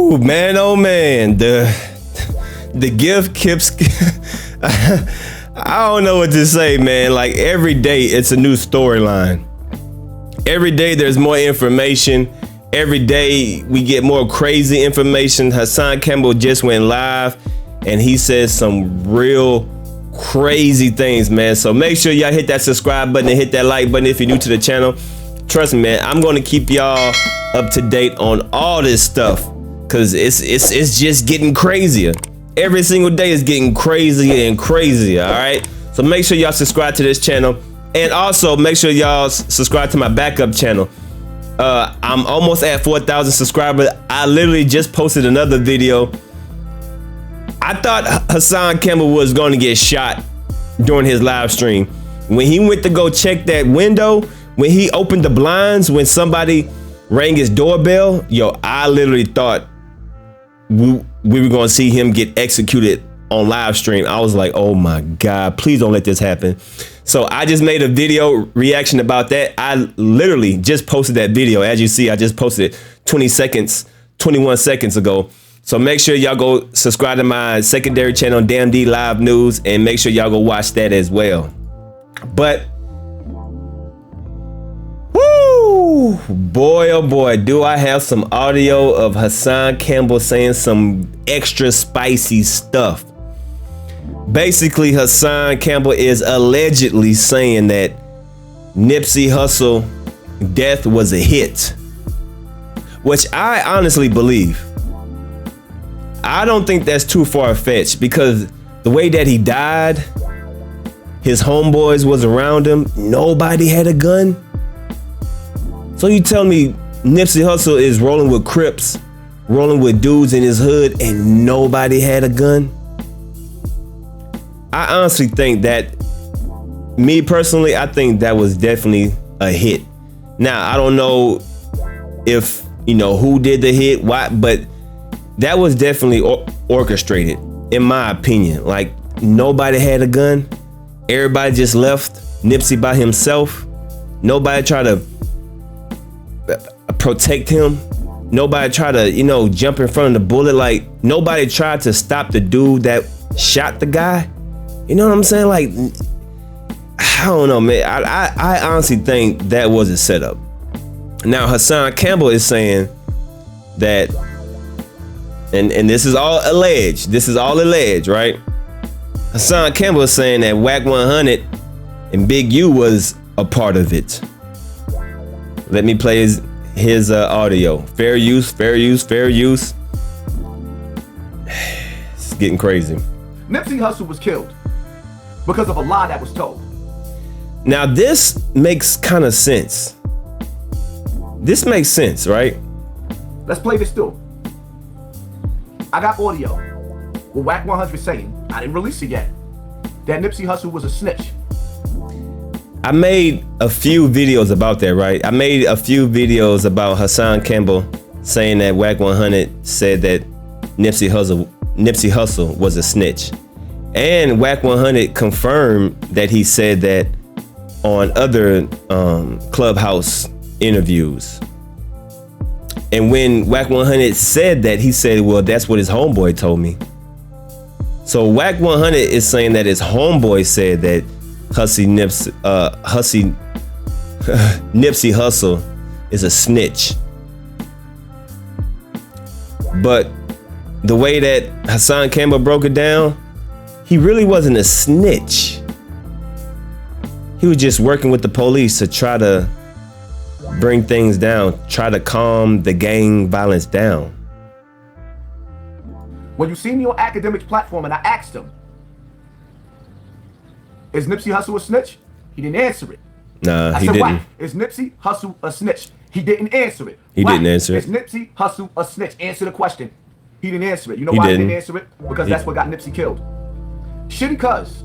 Woo, man, oh man, the gift keeps. I don't know what to say, man. Like every day, it's a new storyline. Every day, there's more information. Every day, we get more crazy information. Hassan Campbell just went live, and he says some real crazy things, man. So make sure y'all hit that subscribe button and hit that like button if you're new to the channel. Trust me, man, I'm gonna keep y'all up to date on all this stuff, cause it's just getting crazier. Every single day is getting crazier and crazier. All right, so make sure y'all subscribe to this channel, and also make sure y'all subscribe to my backup channel. I'm almost at 4,000 subscribers. I literally just posted another video. I thought Hassan Campbell was going to get shot during his live stream. When he went to go check that window, when he opened the blinds, when somebody rang his doorbell, yo, I literally thought we were going to see him get executed on live stream. I was like, oh my God, please don't let this happen. So I just made a video reaction about that. I literally just posted that video. As you see, I just posted it 21 seconds ago. So make sure y'all go subscribe to my secondary channel, Damn D Live News, and make sure y'all go watch that as well. But woo, boy, oh boy, do I have some audio of Hassan Campbell saying some extra spicy stuff. Basically, Hassan Campbell is allegedly saying that Nipsey Hussle death was a hit, which I honestly believe. I don't think that's too far-fetched, because the way that he died, his homeboys was around him, nobody had a gun. So you tell me Nipsey Hussle is rolling with Crips, rolling with dudes in his hood, and nobody had a gun? I honestly think that, me personally, I think that was definitely a hit. Now, I don't know if, you know, who did the hit, why, but that was definitely orchestrated, in my opinion. Like, nobody had a gun. Everybody just left Nipsey by himself. Nobody tried to protect him. Nobody tried to, you know, jump in front of the bullet. Like, nobody tried to stop the dude that shot the guy. You know what I'm saying? Like, I don't know, man. I honestly think that was a setup. Now, Hassan Campbell is saying that, and this is all alleged. This is all alleged, right? Hassan Campbell is saying that Wack 100 and Big U was a part of it. Let me play his audio. Fair use, fair use, fair use. It's getting crazy. Nipsey Hussle was killed because of a lie that was told. Now this makes kind of sense. This makes sense, right? Let's play this through. I got audio with Wack 100 saying, I didn't release it yet, that Nipsey Hussle was a snitch. I made a few videos about that, right? I made a few videos about Hassan Campbell saying that Wack 100 said that Nipsey Hussle was a snitch. And Wack 100 confirmed that he said that on other Clubhouse interviews. And when Wack 100 said that, he said, well, that's what his homeboy told me. So Wack 100 is saying that his homeboy said that Nipsey Hussle is a snitch. But the way that Hassan Campbell broke it down, he really wasn't a snitch. He was just working with the police to try to bring things down, try to calm the gang violence down. When you see me on Academic's platform and I asked him, is Nipsey Hussle a snitch? He didn't answer it. Nah, I he said, didn't. Wack, is Nipsey Hussle a snitch? He didn't answer it. He Wack, didn't answer it. Is Nipsey Hussle a snitch? Answer the question. He didn't answer it. You know He why didn't. he didn't answer it? Because that's what got Nipsey killed. Shitty cuz,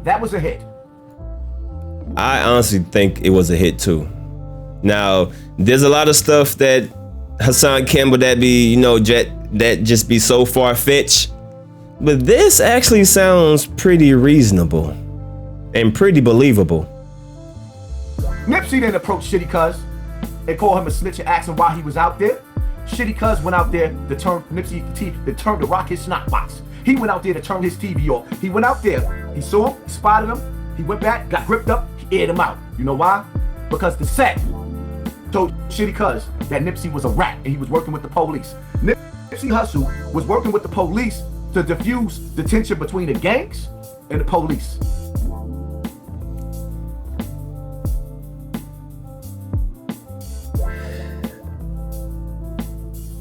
that was a hit. I honestly think it was a hit too. Now, there's a lot of stuff that Hassan Campbell that be, you know, that just be so far-fetched. But this actually sounds pretty reasonable and pretty believable. Nipsey didn't approach Shitty Cuz and call him a snitch and ask him why he was out there. Shitty Cuz went out there to turn Nipsey TV, to turn to rock his snot box. He went out there to turn his TV off. He went out there, he saw him, spotted him, he went back, got gripped up, he aired him out. You know why? Because the set told Shitty Cuz that Nipsey was a rat and he was working with the police. Nipsey Hussle was working with the police to diffuse the tension between the gangs and the police.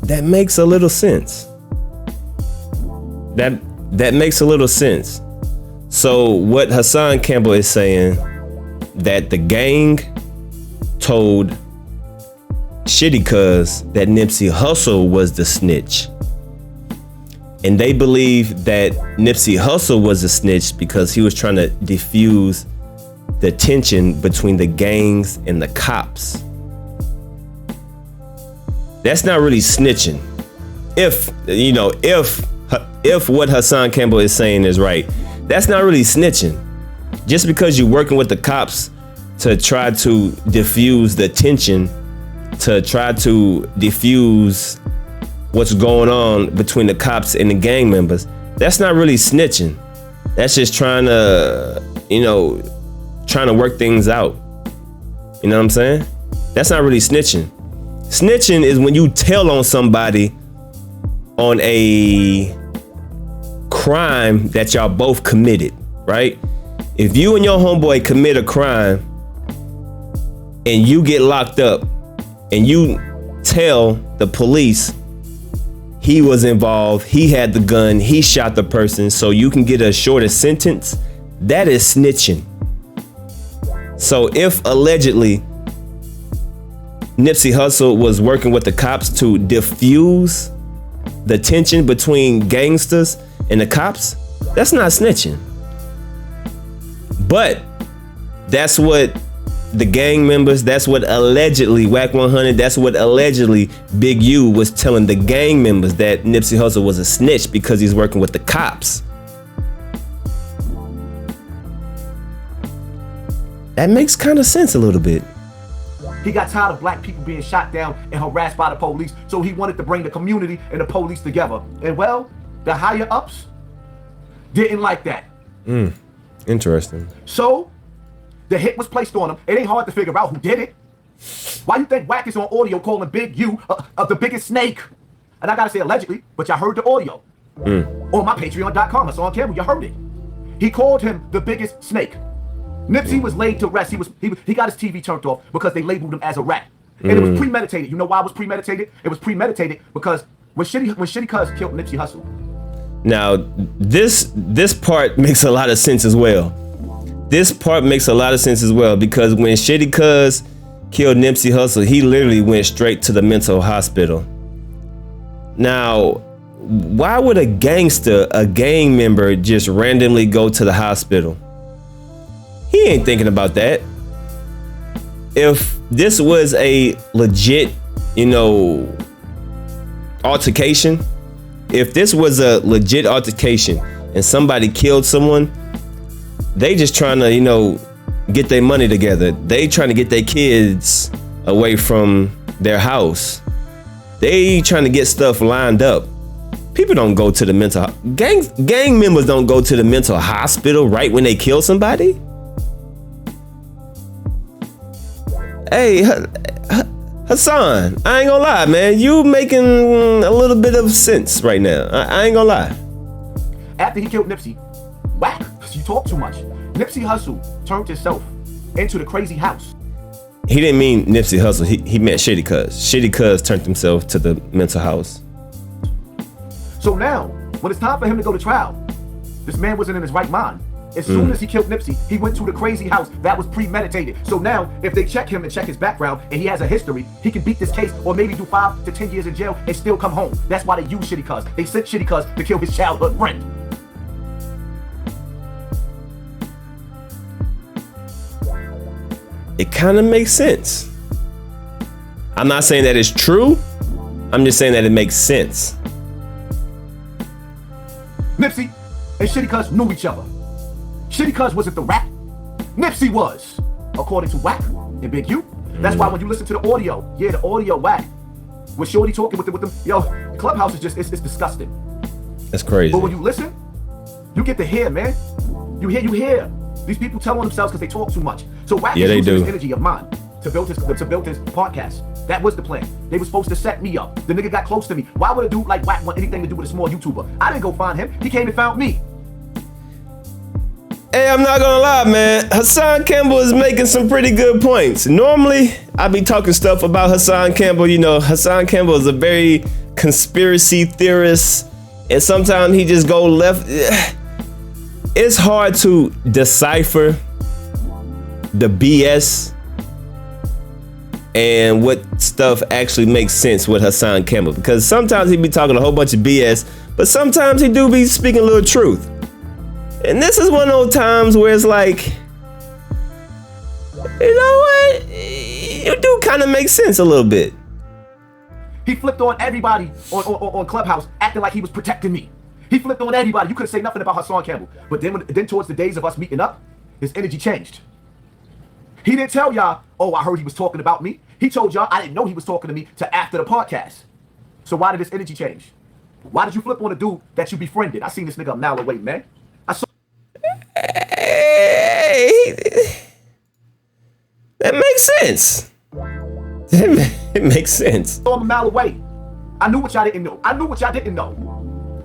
That makes a little sense. That makes a little sense. So what Hassan Campbell is saying, that the gang told Shitty Cuz that Nipsey Hussle was the snitch. And they believe that Nipsey Hussle was a snitch because he was trying to diffuse the tension between the gangs and the cops. That's not really snitching. If what Hassan Campbell is saying is right, that's not really snitching. Just because you're working with the cops to try to diffuse the tension, to try to diffuse what's going on between the cops and the gang members, that's not really snitching. That's just trying to work things out. You know what I'm saying? That's not really snitching. Snitching is when you tell on somebody on a crime that y'all both committed, right? If you and your homeboy commit a crime and you get locked up and you tell the police he was involved, he had the gun, he shot the person so you can get a shorter sentence, that is snitching. So if allegedly Nipsey Hussle was working with the cops to diffuse the tension between gangsters and the cops, that's not snitching. But that's what the gang members, that's what allegedly Wack 100, that's what allegedly Big U was telling the gang members, that Nipsey Hussle was a snitch because he's working with the cops. That makes kind of sense a little bit. He got tired of black people being shot down and harassed by the police, so he wanted to bring the community and the police together. And well, the higher ups didn't like that. Interesting. So the hit was placed on him. It ain't hard to figure out who did it. Why you think Wack is on audio calling Big U the biggest snake? And I gotta say allegedly, but y'all heard the audio. On my patreon.com, Hassan Campbell, you heard it. He called him the biggest snake. Nipsey was laid to rest. He got his TV turned off because they labeled him as a rat. And it was premeditated. You know why it was premeditated? It was premeditated because when Shitty Cuz killed Nipsey Hussle. Now, this part makes a lot of sense as well. This part makes a lot of sense as well because when Shitty Cuz killed Nipsey Hussle, he literally went straight to the mental hospital. Now, why would a gang member just randomly go to the hospital? He ain't thinking about that. If this was a legit, altercation, if this was a legit altercation and somebody killed someone, they just trying to, get their money together. They trying to get their kids away from their house. They trying to get stuff lined up. People don't go to the gang members don't go to the mental hospital right when they kill somebody. Hey, Hassan, I ain't gonna lie, man. You making a little bit of sense right now. I ain't gonna lie. After he killed Nipsey, Wack, you talk too much. Nipsey Hussle turned himself into the crazy house. He didn't mean Nipsey Hussle. He meant Shitty Cuz. Shitty Cuz turned himself to the mental house. So now, when it's time for him to go to trial, this man wasn't in his right mind. As soon as he killed Nipsey, he went to the crazy house that was premeditated. So now, if they check him and check his background and he has a history, he can beat this case or maybe do 5 to 10 years in jail and still come home. That's why they use Shitty Cuz. They sent Shitty Cuz to kill his childhood friend. It kind of makes sense. I'm not saying that it's true. I'm just saying that it makes sense. Nipsey and Shitty Cuz knew each other. Shitty Cuz wasn't the rat. Nipsey was, according to Wack and Big U. That's why when you listen to the audio, the audio Wack With Shorty talking with them, yo, Clubhouse is just, it's disgusting. That's crazy. But when you listen, you get to hear, man. You hear. These people tell on themselves because they talk too much. So Wack is using this energy of mine to build his podcast. That was the plan. They were supposed to set me up. The nigga got close to me. Why would a dude like Wack want anything to do with a small YouTuber? I didn't go find him. He came and found me. Hey, I'm not gonna lie, man. Hassan Campbell is making some pretty good points. Normally, I be talking stuff about Hassan Campbell. You know, Hassan Campbell is a very conspiracy theorist, and sometimes he just go left. It's hard to decipher the BS and what stuff actually makes sense with Hassan Campbell, because sometimes he be talking a whole bunch of BS, but sometimes he do be speaking a little truth. And this is one of those times where it's like, you know what? It do kind of make sense a little bit. He flipped on everybody on Clubhouse, acting like he was protecting me. He flipped on everybody. You couldn't say nothing about Hassan Campbell. But then towards the days of us meeting up, his energy changed. He didn't tell y'all, oh, I heard he was talking about me. He told y'all I didn't know he was talking to me till after the podcast. So why did his energy change? Why did you flip on a dude that you befriended? I seen this nigga a mile away, man. Hey, that makes sense. It makes sense. Saw him a mile away. I knew what y'all didn't know. I knew what y'all didn't know.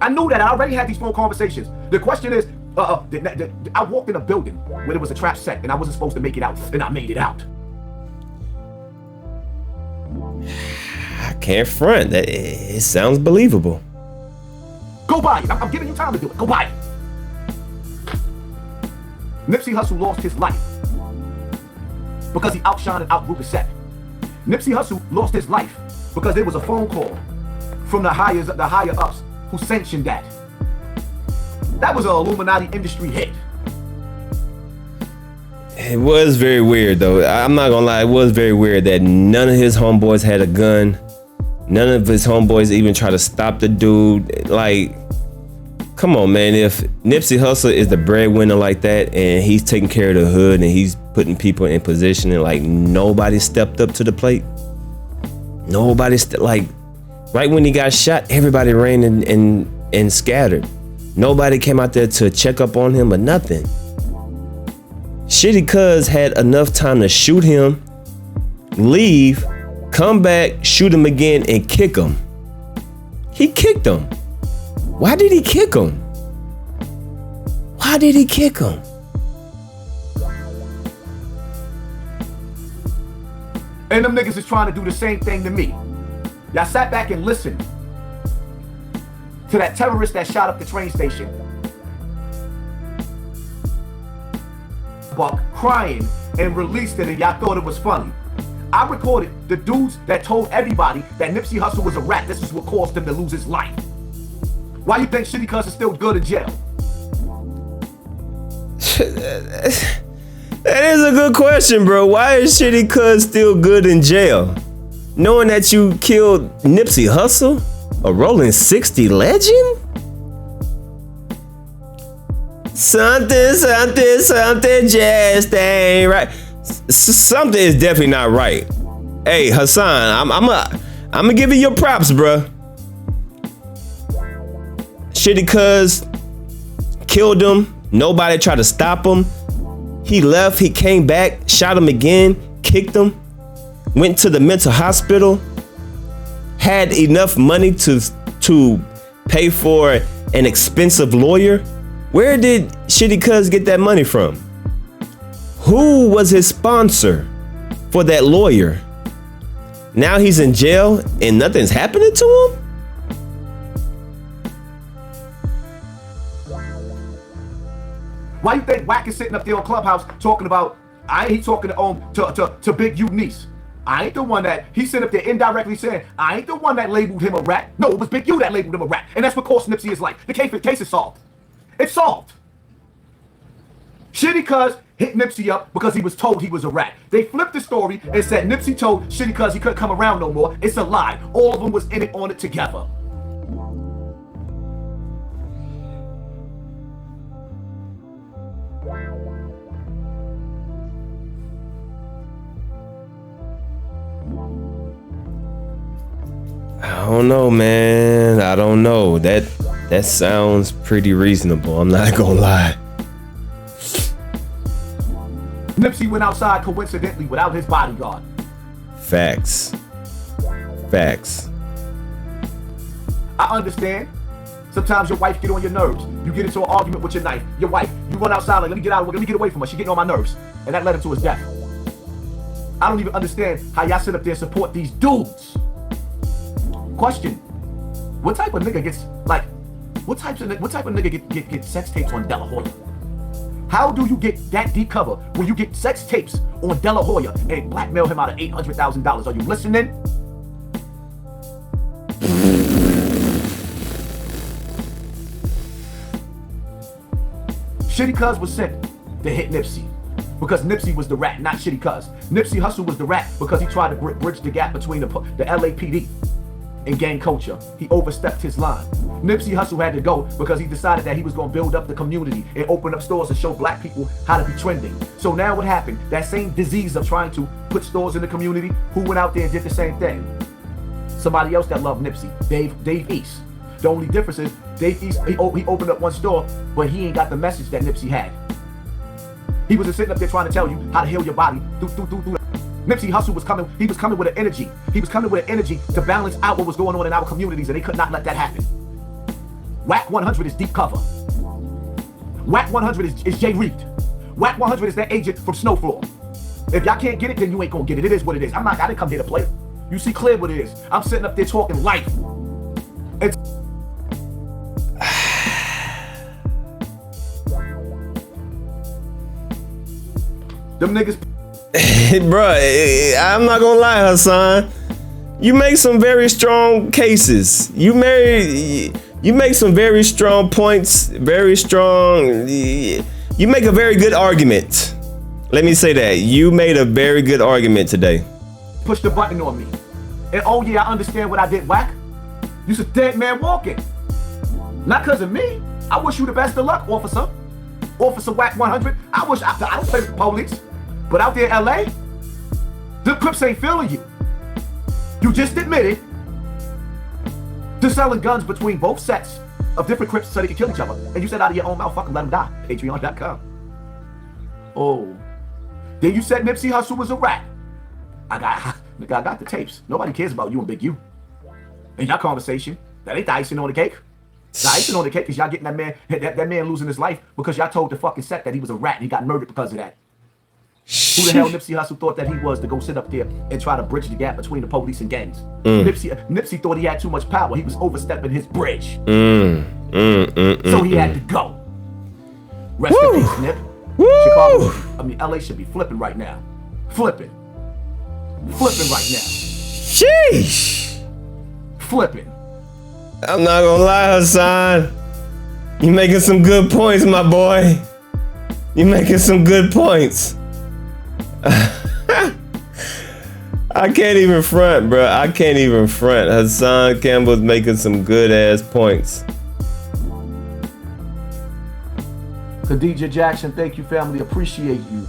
I knew that. I already had these phone conversations. The question is, I walked in a building where there was a trap set and I wasn't supposed to make it out, and I made it out. I can't front. That it sounds believable. Go buy it. I'm giving you time to do it. Go buy it. Nipsey Hussle lost his life because he outshined and outgrew his set. Nipsey Hussle lost his life because there was a phone call from the higher ups who sanctioned that. That was an Illuminati industry hit. It was very weird, though. I'm not gonna lie, it was very weird that none of his homeboys had a gun. None of his homeboys even tried to stop the dude. Like, come on, man. If Nipsey Hussle is the breadwinner like that, and he's taking care of the hood, and he's putting people in position, and like nobody stepped up to the plate. Nobody like right when he got shot, everybody ran and scattered. Nobody came out there to check up on him or nothing. Shitty Cuz had enough time to shoot him, leave, come back, shoot him again, and kick him. He kicked him. Why did he kick him? Why did he kick him? And them niggas is trying to do the same thing to me. Y'all sat back and listened to that terrorist that shot up the train station. Buck crying and released it, and y'all thought it was funny. I recorded the dudes that told everybody that Nipsey Hussle was a rat. This is what caused him to lose his life. Why you think Shitty Cuz is still good in jail? That is a good question, bro. Why is Shitty Cuz still good in jail? Knowing that you killed Nipsey Hussle, a Rolling 60 legend? Something just ain't right. Something is definitely not right. Hey, Hassan, I'm gonna give you your props, bruh. Shitty Cuz killed him. Nobody tried to stop him. He left, he came back, shot him again, kicked him, went to the mental hospital, had enough money to pay for an expensive lawyer. Where did Shitty Cuz get that money from? Who was his sponsor for that lawyer? Now he's in jail and nothing's happening to him? Why you think Wack is sitting up there on Clubhouse talking about, he talking to Big U niece. I ain't the one that, he sit up there indirectly saying, I ain't the one that labeled him a rat. No, it was Big U that labeled him a rat. And that's what cost Nipsey his life. The case is solved. It's solved. Shitty Cuz hit Nipsey up because he was told he was a rat. They flipped the story and said Nipsey told Shitty Cuz he couldn't come around no more. It's a lie. All of them was in it on it together. don't know, man. I don't know. That sounds pretty reasonable. I'm not gonna lie. Nipsey went outside coincidentally without his bodyguard. Facts. I understand. Sometimes your wife get on your nerves. You get into an argument with your wife. You run outside like, let me get away from her. She getting on my nerves. And that led him to his death. I don't even understand how y'all sit up there and support these dudes. Question. What type of nigga gets, like, what type of nigga get sex tapes on De La Hoya? How do you get that deep cover when you get sex tapes on De La Hoya and blackmail him out of $800,000? Are you listening? Shitty Cuz was sent to hit Nipsey because Nipsey was the rat, not Shitty Cuz. Nipsey Hussle was the rat because he tried to bridge the gap between the LAPD and gang culture. He overstepped his line. Nipsey Hussle had to go because he decided that he was going to build up the community and open up stores and show black people how to be trending. So now what happened? That same disease of trying to put stores in the community, who went out there and did the same thing? Somebody else that loved Nipsey, Dave East. The only difference is Dave East, he opened up one store, but he ain't got the message that Nipsey had. He was just sitting up there trying to tell you how to heal your body through. Nipsey Hussle was coming, he was coming with an energy. He was coming with an energy to balance out what was going on in our communities, and they could not let that happen. Wack 100 is deep cover. Wack 100 is Jay Reed. Wack 100 is that agent from Snowfall. If y'all can't get it, then you ain't gonna get it. It is what it is. I didn't come here to play. You see clear what it is. I'm sitting up there talking life. It's them niggas. Bruh, I'm not gonna lie, Hassan. You make some very strong cases. You make some very strong points. Very strong. You make a very good argument. Let me say that. You made a very good argument today. Push the button on me. And oh yeah, I understand what I did, Wack. You's a dead man walking. Not because of me. I wish you the best of luck, officer. Officer Wack 100. I don't play with the police. But out there in LA, the Crips ain't feeling you. You just admitted to selling guns between both sets of different Crips so they can kill each other. And you said out of your own mouth, fucking let them die. Patreon.com. Oh. Then you said Nipsey Hussle was a rat. I got the tapes. Nobody cares about you and Big U. In your conversation, that ain't the icing on the cake. The icing on the cake is y'all getting that man losing his life because y'all told the fucking set that he was a rat and he got murdered because of that. Who the hell Nipsey Hussle thought that he was to go sit up there and try to bridge the gap between the police and gangs? Nipsey thought he had too much power. He was overstepping his bridge. So he had to go. Rest in peace, Nip. Chicago, LA should be flipping right now. Flipping right now. Sheesh. Flipping. I'm not gonna lie, Hassan. You making some good points, my boy. You making some good points. I can't even front, bro. I can't even front. Hassan Campbell's making some good ass points. Khadijah Jackson, thank you, family. Appreciate you.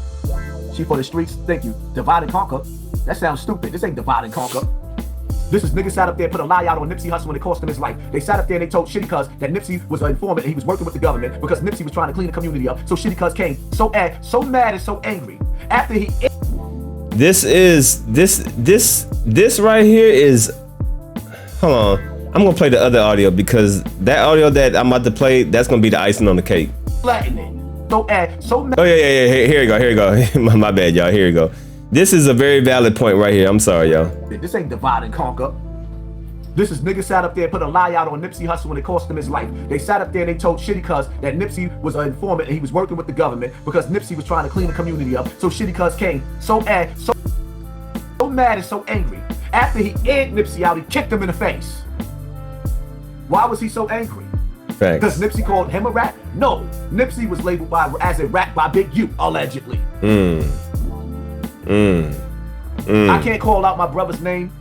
She for the streets, thank you. Divide and conquer. That sounds stupid. This ain't divide and conquer. This is niggas sat up there, put a lie out on Nipsey Hussle when it cost him his life. They sat up there and they told Shitty Cuz that Nipsey was an informant and he was working with the government because Nipsey was trying to clean the community up. So Shitty Cuz came so mad and so angry after he. This right here is. Hold on, I'm gonna play the other audio because that audio that I'm about to play, that's gonna be the icing on the cake. So mad. Oh yeah. Here you go. My bad, y'all. Here you go. This is a very valid point right here. I'm sorry, y'all. This ain't divide and conquer. This is niggas sat up there, put a lie out on Nipsey Hussle when it cost him his life. They sat up there and they told Shitty Cuz that Nipsey was an informant and he was working with the government because Nipsey was trying to clean the community up. So Shitty Cuz came so mad and so angry. After he aired Nipsey out, he kicked him in the face. Why was he so angry? Facts. Because Nipsey called him a rat? No, Nipsey was labeled as a rat by Big U, allegedly. I can't call out my brother's name.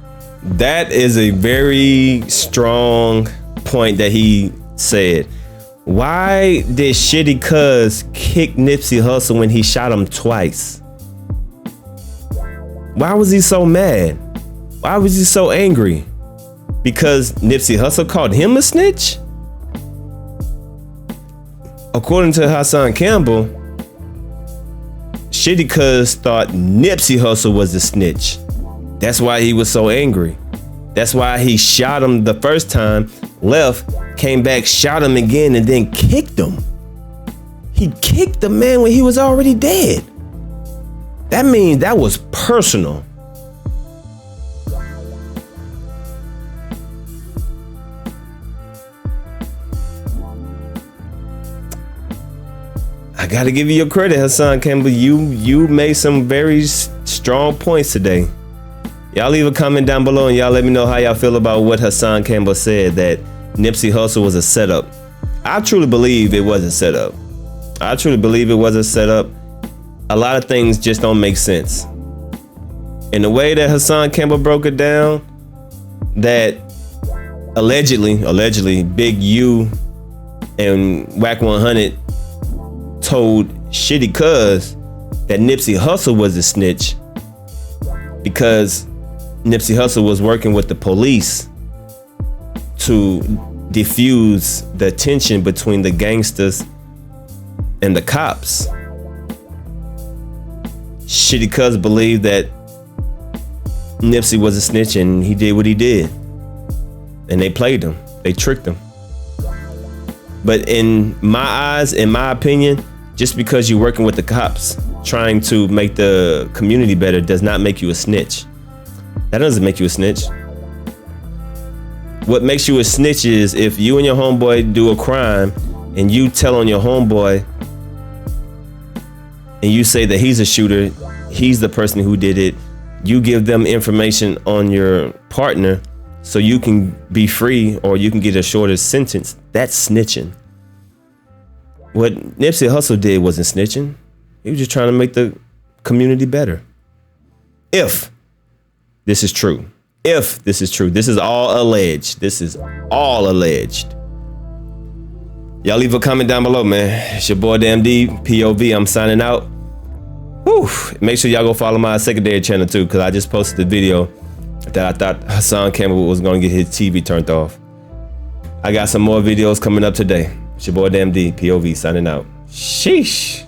That is a very strong point that he said. Why did Shitty Cuz kick Nipsey Hussle when he shot him twice? Why was he so mad? Why was he so angry? because Nipsey Hussle called him a snitch? According to Hassan Campbell, Shitty Cuz thought Nipsey Hussle was the snitch. That's why he was so angry. That's why he shot him the first time, left, came back, shot him again, and then kicked him. He kicked the man when he was already dead. That means that was personal. I gotta give you your credit, Hassan Campbell. You made some very strong points today. Y'all leave a comment down below and y'all let me know how y'all feel about what Hassan Campbell said, that Nipsey Hussle was a setup. I truly believe it was a setup. I truly believe it was a setup. A lot of things just don't make sense. In the way that Hassan Campbell broke it down, that allegedly Big U and Wack 100 told Shitty Cuz that Nipsey Hussle was a snitch because Nipsey Hussle was working with the police to diffuse the tension between the gangsters and the cops. Shitty Cuz believed that Nipsey was a snitch and he did what he did. And they played him. They tricked him. But in my eyes, in my opinion, just because you're working with the cops trying to make the community better does not make you a snitch. That doesn't make you a snitch. What makes you a snitch is if you and your homeboy do a crime and you tell on your homeboy and you say that he's a shooter, he's the person who did it, you give them information on your partner so you can be free or you can get a shorter sentence. That's snitching. What Nipsey Hussle did wasn't snitching. He was just trying to make the community better. If this is true. If this is true. This is all alleged. This is all alleged. Y'all leave a comment down below, man. It's your boy Damn D, POV. I'm signing out. Whew. Make sure y'all go follow my secondary channel too, because I just posted a video that I thought Hassan Campbell was going to get his TV turned off. I got some more videos coming up today. It's your boy Damn D, POV, signing out. Sheesh.